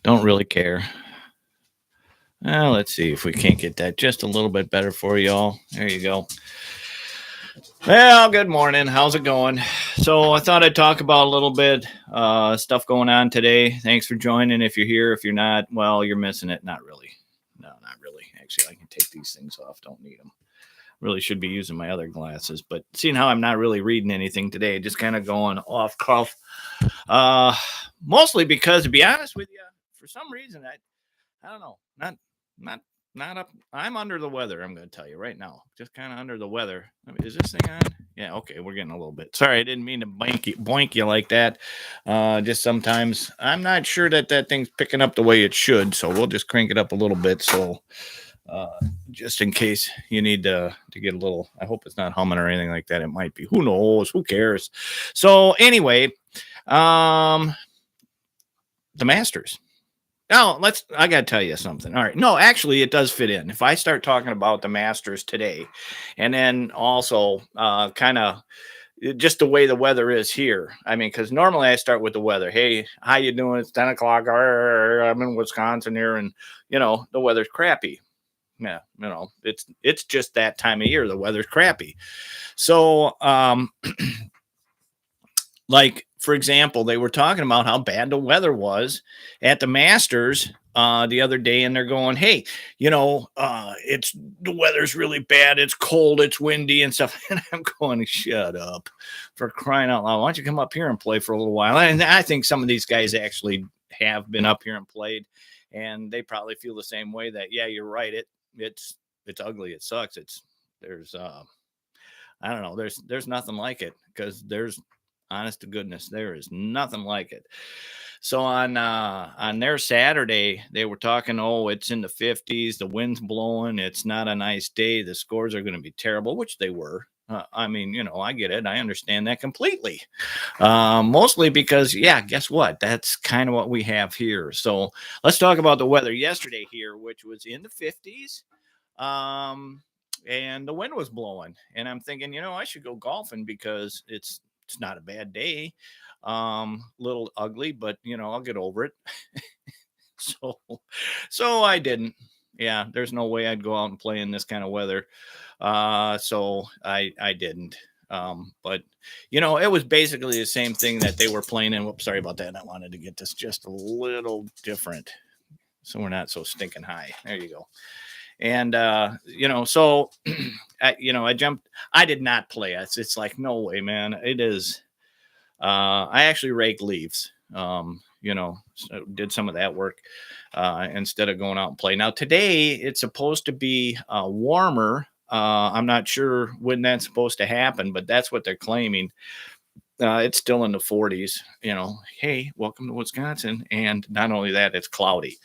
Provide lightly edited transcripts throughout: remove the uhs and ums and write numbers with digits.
Don't really care. Let's see if we can't get that just a little bit better for you all. There you go. Well, good morning. How's it going? So I thought I'd talk about a little bit stuff going on today. Thanks for joining. If you're here, if you're not, well, you're missing it. Not really. No, not really. Actually, I can take these things off. Don't need them. Really should be using my other glasses, but seeing how I'm not really reading anything today, just kind of going off cuff. Uh, Mostly because, to be honest with you, for some reason I don't know. Not not up. I'm under the weather. I'm going to tell you right now. Just kind of under the weather. Is this thing on? Yeah. Okay. We're getting a little bit. Sorry, I didn't mean to boink you like that. Just sometimes I'm not sure that thing's picking up the way it should. So we'll just crank it up a little bit. So uh, just in case you need to get a little. I hope it's not humming or anything like that. It might be. Who knows? Who cares? So anyway, um, the Masters. Now, I got to tell you something. All right. No, actually, it does fit in. If I start talking about the Masters today, and then also kind of just the way the weather is here. I mean, because normally I start with the weather. Hey, how you doing? It's 10 o'clock. I'm in Wisconsin here, and, the weather's crappy. Yeah, it's just that time of year. The weather's crappy. So, like, for example, they were talking about how bad the weather was at the Masters the other day, and they're going, "Hey, it's the weather's really bad. It's cold, it's windy, and stuff." And I'm going, "Shut up, for crying out loud! Why don't you come up here and play for a little while?" And I think some of these guys actually have been up here and played, and they probably feel the same way. That yeah, you're right. It's ugly. It sucks. There's I don't know. There's nothing like it because there's honest to goodness, there is nothing like it. So on their Saturday, they were talking, oh, it's in the 50s, the wind's blowing, it's not a nice day, the scores are going to be terrible, which they were. I mean, I get it. I understand that completely. Mostly because, yeah, guess what? That's kind of what we have here. So let's talk about the weather yesterday here, which was in the 50s. And the wind was blowing. And I'm thinking, I should go golfing because it's not a bad day. Little ugly, but I'll get over it. so so I didn't. Yeah, there's no way I'd go out and play in this kind of weather. So I didn't. But it was basically the same thing that they were playing in. Whoops, sorry about that. I wanted to get this just a little different. So we're not so stinking high. There you go. And so I jumped. I did not play. It's like no way, man. It is. I actually rake leaves. So did some of that work instead of going out and play. Now today it's supposed to be warmer. I'm not sure when that's supposed to happen, but that's what they're claiming. It's still in the 40s. Hey, welcome to Wisconsin, and not only that, it's cloudy.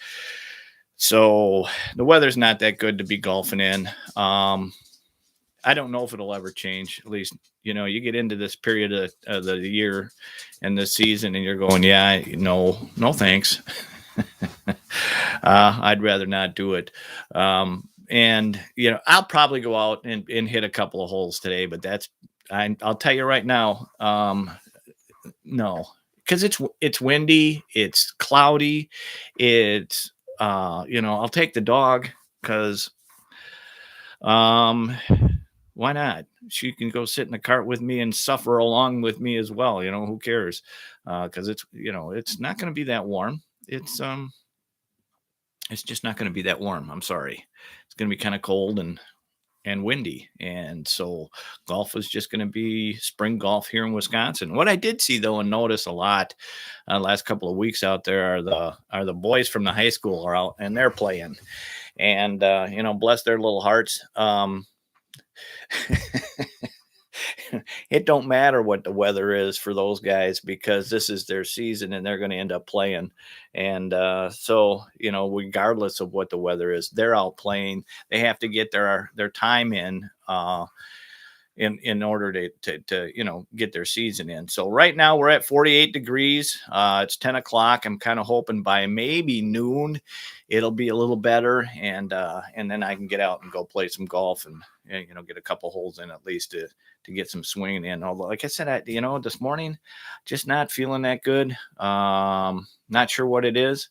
So the weather's not that good to be golfing in. I don't know if it'll ever change. At least, you get into this period of the year and the season, and you're going, yeah, no, thanks. I'd rather not do it. And I'll probably go out and hit a couple of holes today, but I'll tell you right now, no, because it's windy, it's cloudy, it's I'll take the dog because why not? She can go sit in the cart with me and suffer along with me as well. Who cares? Because it's not going to be that warm. It's just not going to be that warm. I'm sorry. It's going to be kind of cold and windy, and so golf is just going to be spring golf here in Wisconsin. What I did see though and notice a lot last couple of weeks out there are the boys from the high school are out and they're playing, and bless their little hearts. It don't matter what the weather is for those guys because this is their season and they're going to end up playing. And so, regardless of what the weather is, they're out playing. They have to get their time in order to get their season in. So right now we're at 48 degrees. It's 10 o'clock. I'm kind of hoping by maybe noon it'll be a little better, and then I can get out and go play some golf and get a couple holes in at least to get some swinging in. Although, like I said, this morning just not feeling that good. Not sure what it is.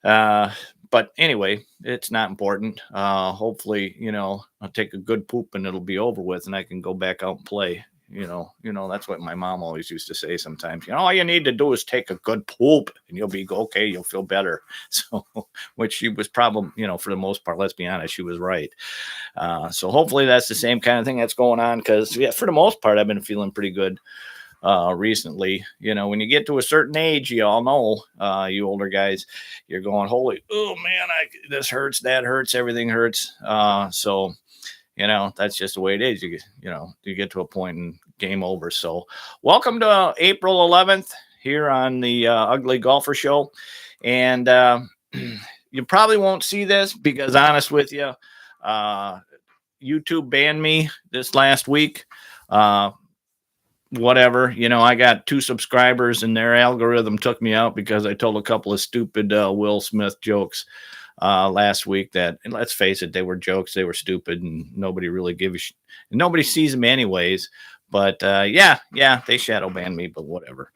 Uh, but anyway, it's not important. Hopefully, I'll take a good poop and it'll be over with, and I can go back out and play. That's what my mom always used to say sometimes. All you need to do is take a good poop, and you'll be okay. You'll feel better. So, which she was probably, for the most part, let's be honest, she was right. So hopefully that's the same kind of thing that's going on because, yeah, for the most part, I've been feeling pretty good recently. When you get to a certain age, you all know, you older guys, you're going, holy, oh man, this hurts, that hurts, everything hurts. So that's just the way it is. You get to a point and game over. So welcome to April 11th here on the Ugly Golfer Show. And you probably won't see this because, honest with you, YouTube banned me this last week. Whatever, I got 2 subscribers and their algorithm took me out because I told a couple of stupid Will Smith jokes last week that, and let's face it, they were jokes, they were stupid, and nobody really nobody sees them anyways. But yeah, they shadow banned me, but whatever.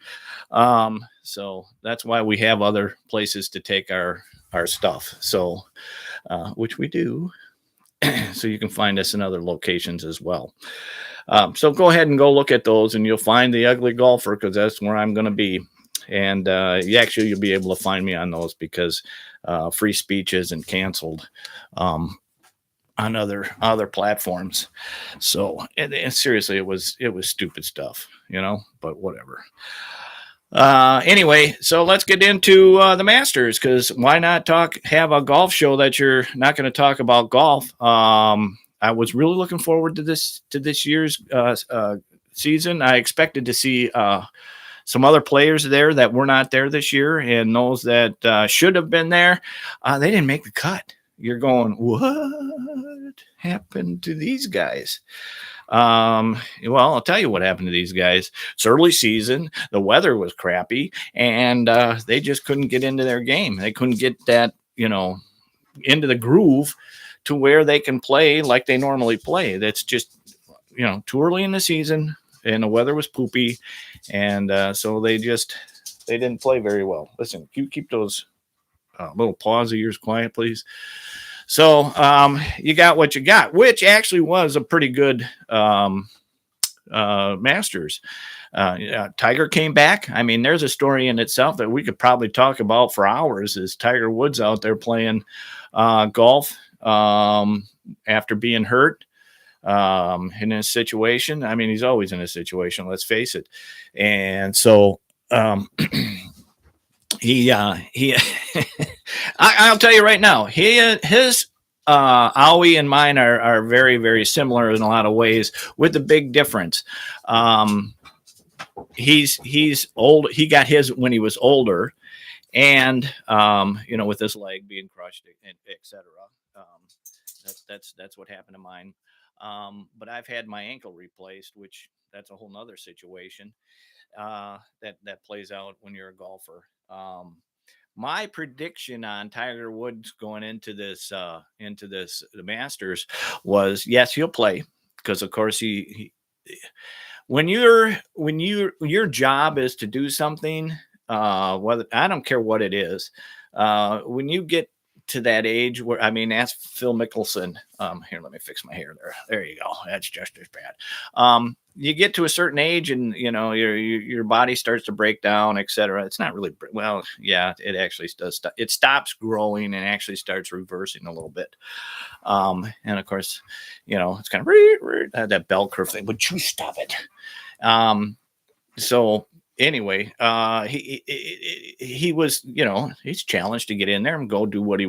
So that's why we have other places to take our stuff, so which we do. So you can find us in other locations as well. So go ahead and go look at those, and you'll find the Ugly Golfer because that's where I'm going to be. And you'll be able to find me on those because free speech isn't canceled on other platforms. So and seriously, it was stupid stuff, but whatever. Anyway, so let's get into the Masters because why not have a golf show that you're not going to talk about golf? I was really looking forward to this year's season. I expected to see some other players there that were not there this year, and those that should have been there, they didn't make the cut. You're going, what happened to these guys? Well, I'll tell you what happened to these guys. It's early season. The weather was crappy, and they just couldn't get into their game. They couldn't get that, into the groove to where they can play like they normally play. That's just, too early in the season, and the weather was poopy, and so they didn't play very well. Listen, you keep those little paws of yours quiet, please. So you got what you got, which actually was a pretty good Masters. Tiger came back. I mean, there's a story in itself that we could probably talk about for hours. Is Tiger Woods out there playing golf after being hurt in a situation? I mean, he's always in a situation, let's face it. And so he I'll tell you right now, his Aoi and mine are very, very similar in a lot of ways, with the big difference. He's old. He got his when he was older, and with his leg being crushed, and etc. That's what happened to mine. But I've had my ankle replaced, which that's a whole nother situation that plays out when you're a golfer. My prediction on Tiger Woods going into the Masters was, yes, he'll play because of course when your job is to do something, whether I don't care what it is, when you get to that age where, I mean, ask Phil Mickelson. Here, let me fix my hair there. There you go. That's just as bad. You get to a certain age and, your body starts to break down, etc. It's not really, well, yeah, it actually does. It stops growing and actually starts reversing a little bit. And of course, it's kind of that bell curve thing. Would you stop it? So anyway, he was, he's challenged to get in there and go do what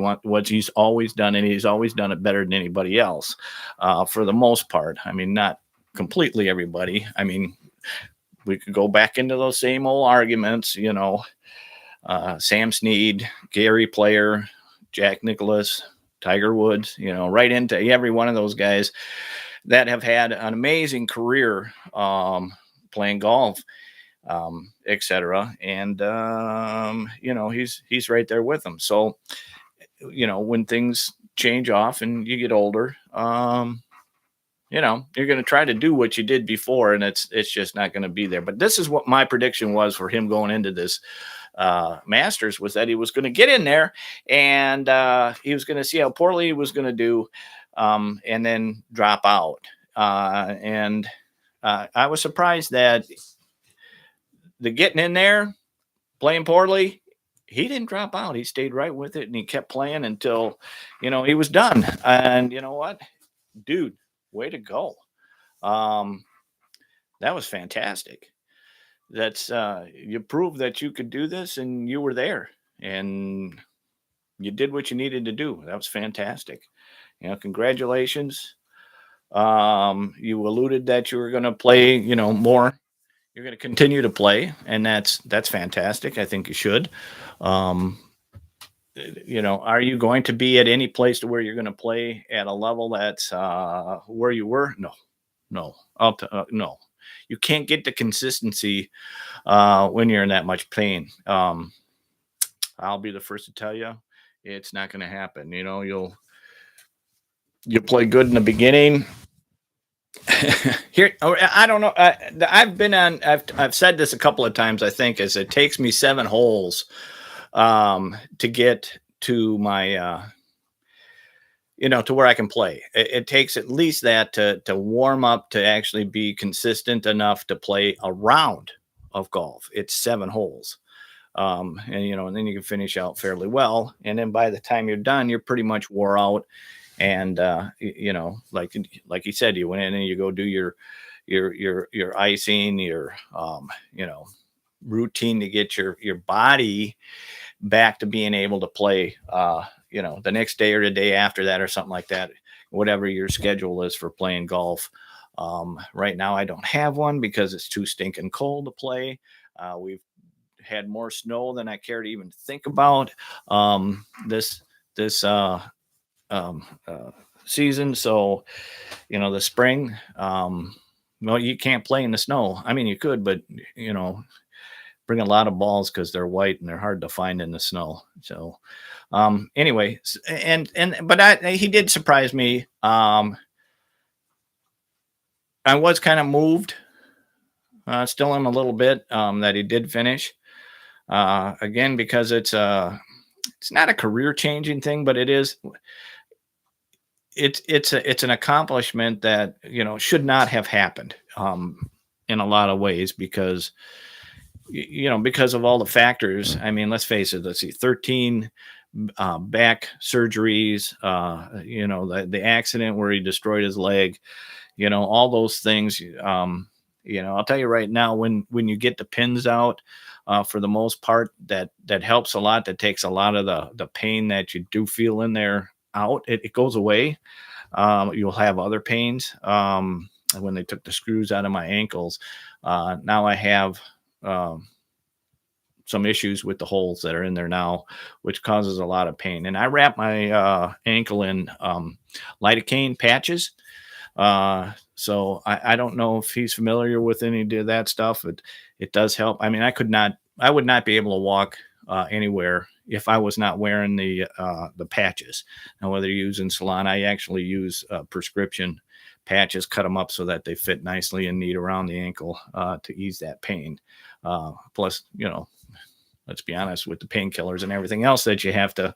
he's always done, and he's always done it better than anybody else, for the most part. I mean, not completely everybody. I mean, we could go back into those same old arguments, Sam Snead, Gary Player, Jack Nicklaus, Tiger Woods, right into every one of those guys that have had an amazing career playing golf, etc. And he's right there with them. So when things change off and you get older, you're going to try to do what you did before, and it's just not going to be there. But this is what my prediction was for him going into this Masters was that he was going to get in there and he was going to see how poorly he was going to do, and then drop out. And I was surprised that the getting in there, playing poorly, he didn't drop out. He stayed right with it and he kept playing until, he was done. And you know what, dude, way to go. Um, that was fantastic. That's You proved that you could do this and you were there and you did what you needed to do. That was fantastic. Congratulations. You alluded that you were going to play, more. You're going to continue to play, and that's fantastic. I think you should. Um, are you going to be at any place to where you're going to play at a level that's where you were? No, no, no. You can't get the consistency when you're in that much pain. I'll be the first to tell you, it's not going to happen. You'll play good in the beginning. Here, I don't know. I've been on. I've said this a couple of times. I think is it takes me 7 holes to get to my to where I can play. It takes at least that to warm up to actually be consistent enough to play a round of golf. It's 7 holes. And then you can finish out fairly well. And then by the time you're done, you're pretty much wore out. And like you said, you went in and you go do your icing, your routine to get your body back to being able to play the next day or the day after that or something like that, whatever your schedule is for playing golf. Right now I don't have one because it's too stinking cold to play. We've had more snow than I care to even think about this season. So, the spring, well, you can't play in the snow. I mean, you could, but bring a lot of balls because they're white and they're hard to find in the snow. So, anyway, but he did surprise me. I was kind of moved. Still am a little bit that he did finish. Again, because it's not a career changing thing, but it's an accomplishment that should not have happened in a lot of ways because because of all the factors. I mean, let's face it. Let's see, 13 back surgeries. The accident where he destroyed his leg. All those things. I'll tell you right now, when you get the pins out, for the most part, that helps a lot. That takes a lot of the pain that you do feel in there out. It goes away. You'll have other pains. When they took the screws out of my ankles, now I have some issues with the holes that are in there now, which causes a lot of pain. And I wrap my ankle in lidocaine patches. So I don't know if he's familiar with any of that stuff. It does help. I mean, I would not be able to walk anywhere if I was not wearing the patches. Now, whether you're using Salon, I actually use prescription patches, cut them up so that they fit nicely and neat around the ankle to ease that pain. Plus, let's be honest, with the painkillers and everything else that you have to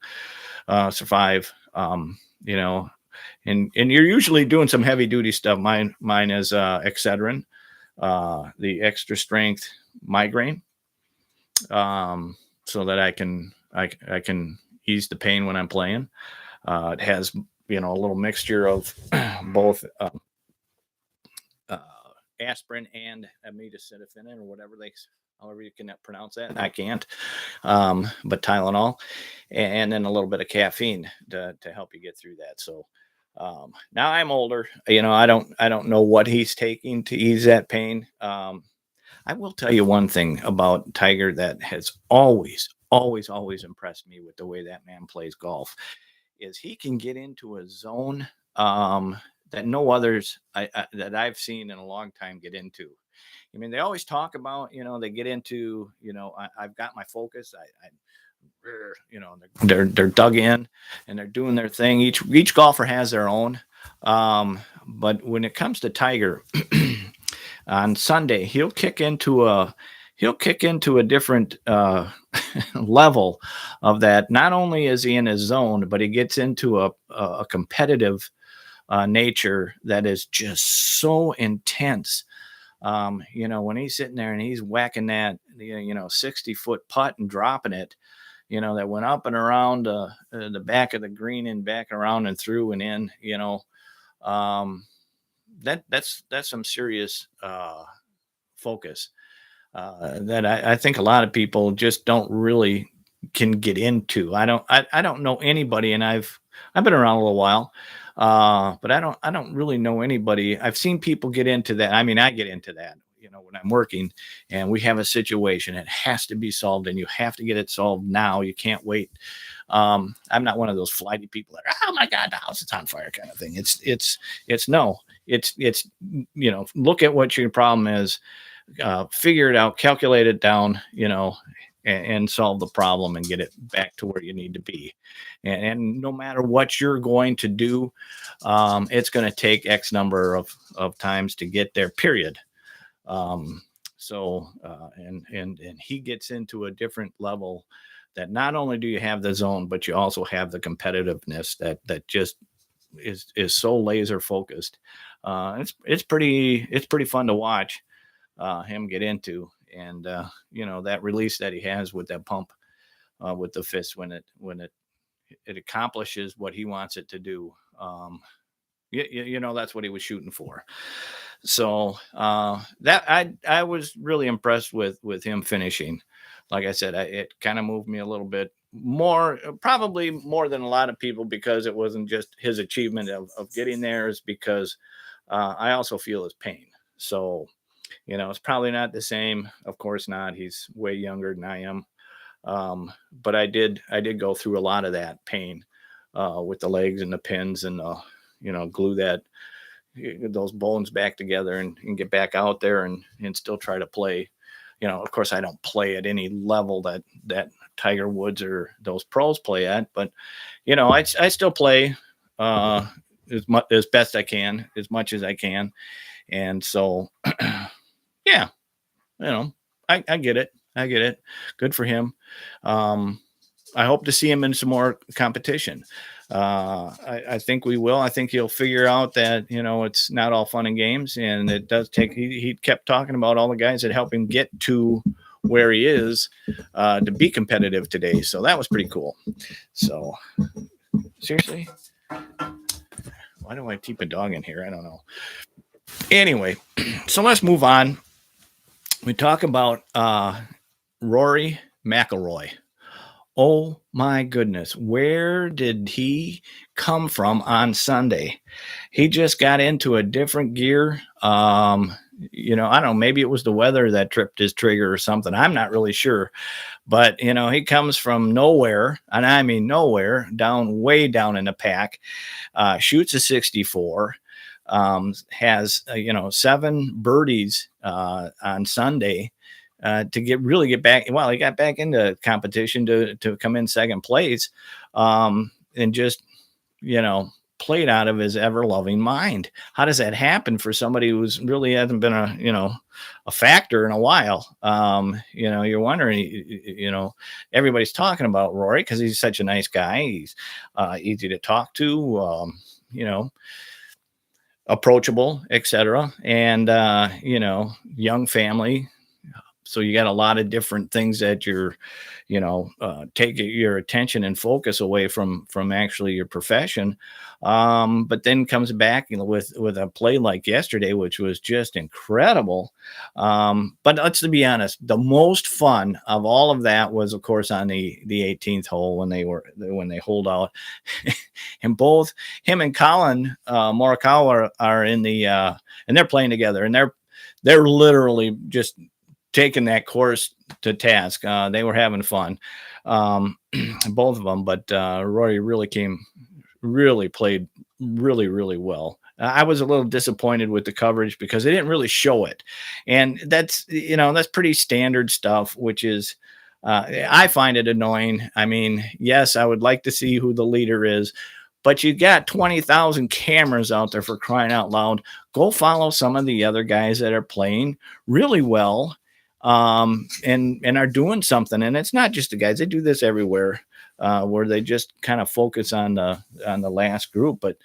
survive, and you're usually doing some heavy duty stuff. Mine is Excedrin, the extra strength migraine, so that I can ease the pain when I'm playing. It has a little mixture of both aspirin and acetaminophen or whatever however you can pronounce that. I can't, but Tylenol, and then a little bit of caffeine to help you get through that. So now I'm older. I don't know what he's taking to ease that pain. I will tell you one thing about Tiger that has always impressed me with the way that man plays golf is he can get into a zone that no others that I've seen in a long time get into. I mean, they always talk about, they get into, I've got my focus. They're dug in and they're doing their thing. Each golfer has their own. But when it comes to Tiger, on Sunday, he'll kick into he'll kick into a different level of that. Not only is he in his zone, but he gets into a competitive nature that is just so intense. When he's sitting there and he's whacking that, 60-foot putt and dropping it, that went up and around the back of the green and back around and through and in, um, that's some serious focus that I think a lot of people just don't really can get into. I don't know anybody, and I've been around a little while, but I don't really know anybody. I've seen people get into that. I mean, I get into that. When I'm working and we have a situation, it has to be solved, and you have to get it solved now. You can't wait. I'm not one of those flighty people that, oh my God, the house is on fire kind of thing. It's no, it's look at what your problem is, figure it out, calculate it down, and solve the problem and get it back to where you need to be. And no matter what you're going to do, it's going to take X number of times to get there, period. And he gets into a different level that not only do you have the zone, but you also have the competitiveness that just is so laser focused. It's pretty fun to watch him get into, and that release that he has with that pump with the fist when it accomplishes what he wants it to do. That's what he was shooting for. So that I was really impressed with him finishing. Like I said, it kind of moved me a little bit more, probably more than a lot of people, because it wasn't just his achievement of getting there, is because I also feel his pain. So it's probably not the same. Of course not. He's way younger than I am. But I did go through a lot of that pain with the legs and the pins and glue those bones back together and get back out there and still try to play. Of course I don't play at any level that Tiger Woods or those pros play at, but I still play as best I can, as much as I can. And so yeah, I get it. I get it. Good for him. I hope to see him in some more competition. I think we will. I think he'll figure out that, it's not all fun and games, and it does take, he kept talking about all the guys that help him get to where he is to be competitive today. So that was pretty cool. So seriously, why do I keep a dog in here? I don't know. Anyway, so let's move on. We talk about Rory McIlroy. Oh my goodness, where did he come from on Sunday? He just got into a different gear. I don't know, maybe it was the weather that tripped his trigger or something. I'm not really sure. But, he comes from nowhere, and I mean nowhere, way down in the pack, shoots a 64, has, 7 birdies on Sunday. To get back. Well, he got back into competition to come in second place, and just played out of his ever loving mind. How does that happen for somebody who's really hasn't been a factor in a while? You're wondering. Everybody's talking about Rory because he's such a nice guy. He's easy to talk to. Approachable, etc. And young family. So you got a lot of different things that you're, take your attention and focus away from actually your profession. But then comes back with a play like yesterday, which was just incredible. But let's be honest, the most fun of all of that was, of course, on the 18th hole when they hold out, and both him and Colin Morikawa are in the and they're playing together, and they're literally just taking that course to task. They were having fun, both of them, but Rory really played really, really well. I was a little disappointed with the coverage because they didn't really show it. And that's pretty standard stuff, which is, I find it annoying. I mean, yes, I would like to see who the leader is, but you got 20,000 cameras out there, for crying out loud. Go follow some of the other guys that are playing really well. and are doing something. And it's not just the guys; they do this everywhere, where they just kind of focus on the last group. But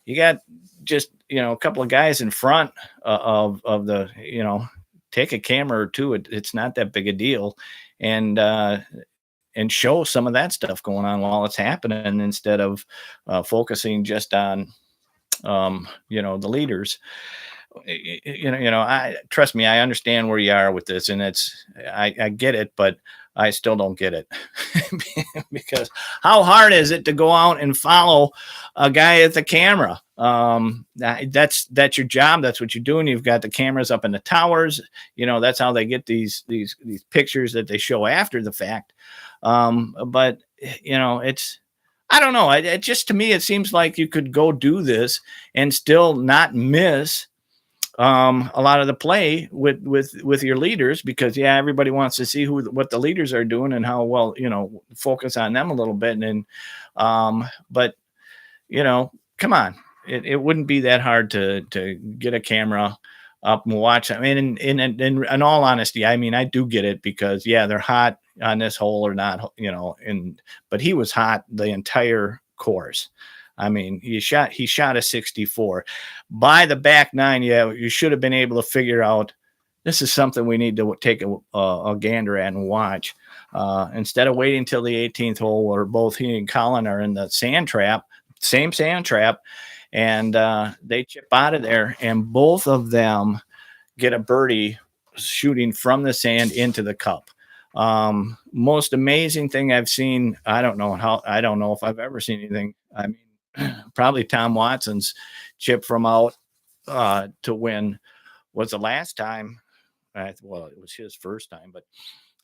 you got just a couple of guys in front of the take a camera or two. It's not that big a deal, and and show some of that stuff going on while it's happening instead of focusing just on the leaders. I trust me, I understand where you are with this, and I get it, but I still don't get it. Because how hard is it to go out and follow a guy at the camera? That's your job. That's what you're doing. You've got the cameras up in the towers. That's how they get these pictures that they show after the fact. But it's, I don't know. It just, to me, it seems like you could go do this and still not miss a lot of the play with your leaders, because everybody wants to see what the leaders are doing and how well, focus on them a little bit. And but come on, it wouldn't be that hard to get a camera up and watch. I mean, in all honesty, I mean, I do get it, because they're hot on this hole or not, but he was hot the entire course. I mean, he shot a 64 by the back nine. You should have been able to figure out, this is something we need to take a gander at and watch, instead of waiting till the 18th hole, where both he and Colin are in the same sand trap, and they chip out of there, and both of them get a birdie shooting from the sand into the cup. Most amazing thing I've seen. I don't know if I've ever seen anything. I mean, probably Tom Watson's chip from out to win was the last time. Well, it was his first time, but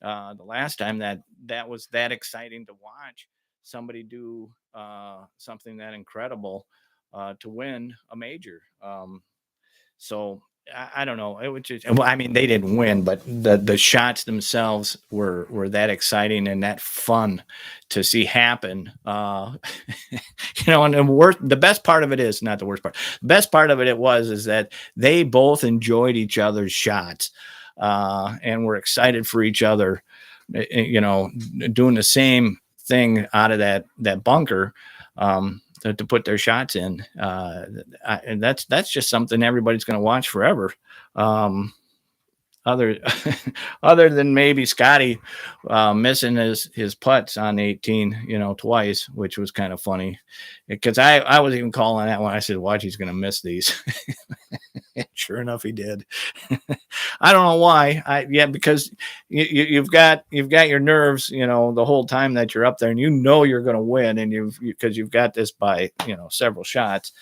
the last time that was that exciting to watch somebody do something that incredible to win a major. So I don't know. It was just, well, I mean, they didn't win, but the shots themselves were that exciting and that fun to see happen. And the best part of it is not the worst part. The best part of it is that they both enjoyed each other's shots, and were excited for each other, doing the same thing out of that bunker. To put their shots in, and that's just something everybody's going to watch forever. Other than maybe Scotty missing his putts on 18, twice, which was kind of funny, because I was even calling that one. I said, watch, he's going to miss these. Sure enough, he did. I don't know why. Because you've got your nerves, the whole time that you're up there, and you're going to win, and because you've got this by several shots,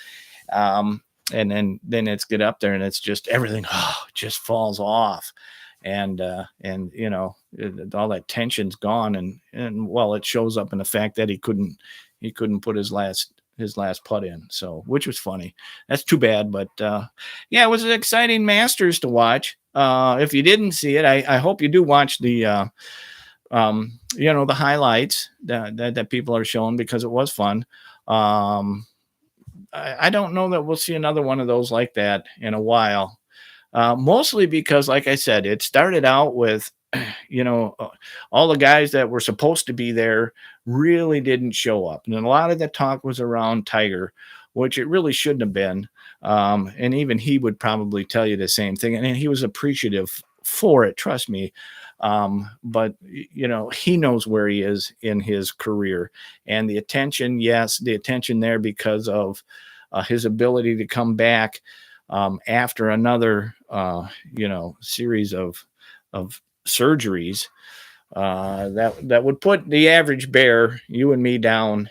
and then it's get up there, and it's just everything just falls off, and all that tension's gone, and well, it shows up in the fact that he couldn't put his last putt in, so, which was funny. That's too bad, but it was an exciting Masters to watch. If you didn't see it, I hope you do watch the the highlights that people are showing, because it was fun. I don't know that we'll see another one of those like that in a while, mostly because, like I said, it started out with all the guys that were supposed to be there really didn't show up. And a lot of the talk was around Tiger, which it really shouldn't have been. And even he would probably tell you the same thing. And he was appreciative for it, trust me. But he knows where he is in his career, and the attention there because of his ability to come back after another, series of surgeries that would put the average bear, you and me, down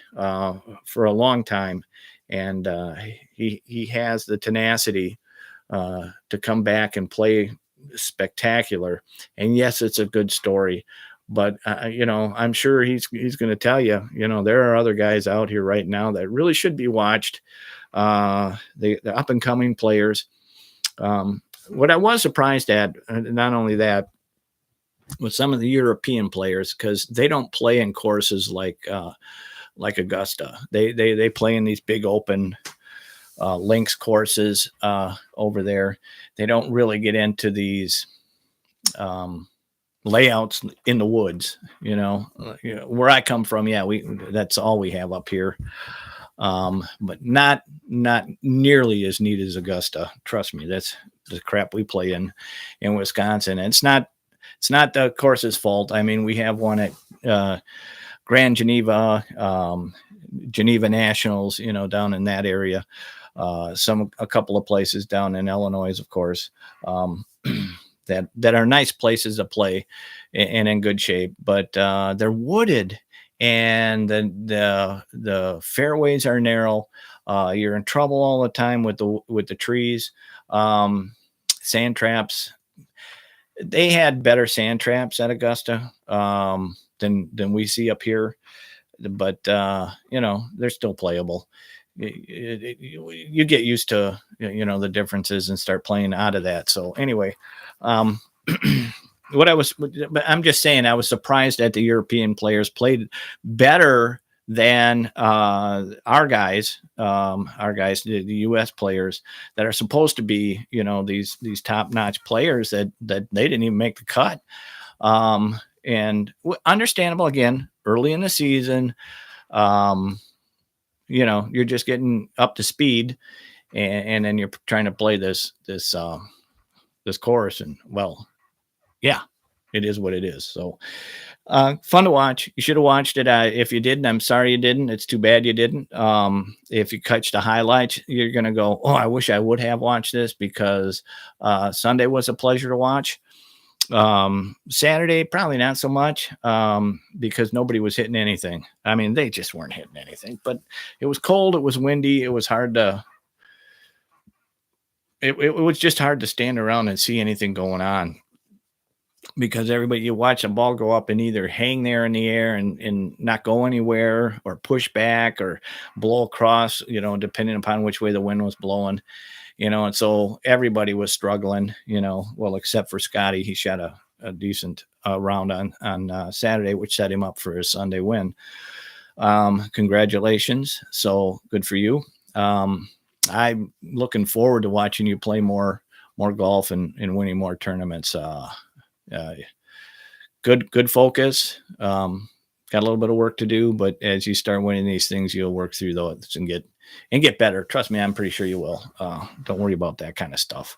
for a long time. And he has the tenacity to come back and play spectacular. And yes, it's a good story, but I'm sure he's going to tell you, there are other guys out here right now that really should be watched. The up and coming players. What I was surprised at, not only that, with some of the European players, because they don't play in courses like Augusta. They play in these big open links courses over there. They don't really get into these layouts in the woods, where I come from. Yeah, that's all we have up here. But not nearly as neat as Augusta. Trust me, that's the crap we play in Wisconsin. And it's not the course's fault. I mean, we have one at Grand Geneva, Geneva Nationals, down in that area. A couple of places down in Illinois, of course, that are nice places to play and in good shape, but they're wooded, and the fairways are narrow. You're in trouble all the time with the trees. Sand traps. They had better sand traps at Augusta than we see up here, but they're still playable. You get used to the differences and start playing out of that. So anyway, but I'm just saying, I was surprised that the European players played better than our guys, the U.S. players that are supposed to be, these top notch players that they didn't even make the cut. And understandable, again, early in the season. You're just getting up to speed, and then you're trying to play this course, and well, yeah, it is what it is. So fun to watch. You should have watched it. If you didn't, I'm sorry you didn't. It's too bad you didn't. If you catch the highlights, you're going to go, oh, I wish I would have watched this, because Sunday was a pleasure to watch. Saturday, probably not so much, because nobody was hitting anything. I mean, they just weren't hitting anything, but it was cold. It was windy. It was hard it was just hard to stand around and see anything going on, because you watch a ball go up and either hang there in the air and not go anywhere, or push back, or blow across, depending upon which way the wind was blowing. And so everybody was struggling, well, except for Scotty. He shot a decent round on Saturday, which set him up for his Sunday win. Congratulations. So good for you. I'm looking forward to watching you play more golf and winning more tournaments. Good focus. Got a little bit of work to do, but as you start winning these things, you'll work through those and get better. Trust me, I'm pretty sure you will. Don't worry about that kind of stuff.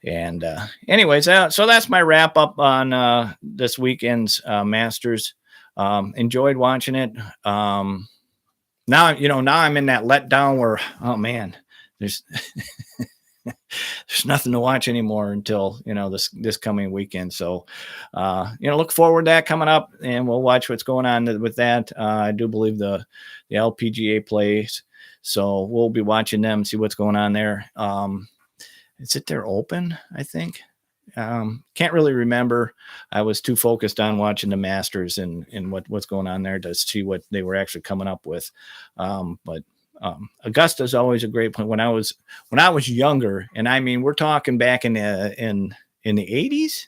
And anyways, so that's my wrap up on this weekend's Masters. Enjoyed watching it. Now I'm in that letdown where, oh man, there's there's nothing to watch anymore until this coming weekend. So look forward to that coming up, and we'll watch what's going on with that. I do believe the LPGA plays, so we'll be watching them, see what's going on there. Is it their Open? I think. Can't really remember. I was too focused on watching the Masters and what's going on there to see what they were actually coming up with. But Augusta is always a great point. When I was younger, and I mean, we're talking back in the 80s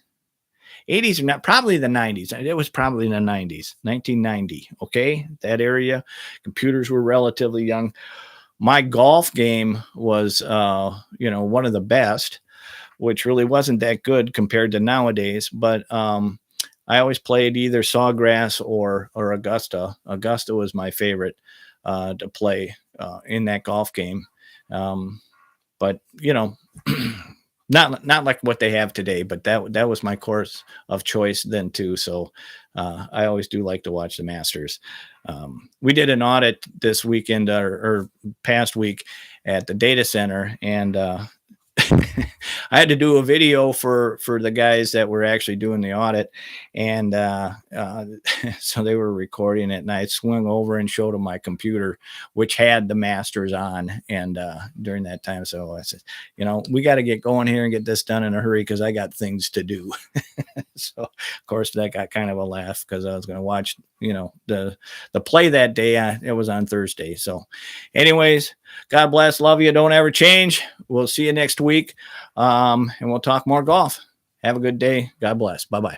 or not, probably the 90s. It was probably in the 90s, 1990. Okay. That area, computers were relatively young. My golf game was, one of the best, which really wasn't that good compared to nowadays. But I always played either Sawgrass or Augusta. Augusta was my favorite to play in that golf game. But not like what they have today, but that was my course of choice then too. So I always do like to watch the Masters. We did an audit this weekend or past week at the data center, and I had to do a video for the guys that were actually doing the audit, and so they were recording it, and I swung over and showed them my computer, which had the Masters on, and during that time, so I said, we got to get going here and get this done in a hurry, because I got things to do. So of course that got kind of a laugh, because I was going to watch the play that day. It was on Thursday. So anyways, God bless, love you, don't ever change. We'll see you next week, and we'll talk more golf. Have a good day. God bless. Bye-bye.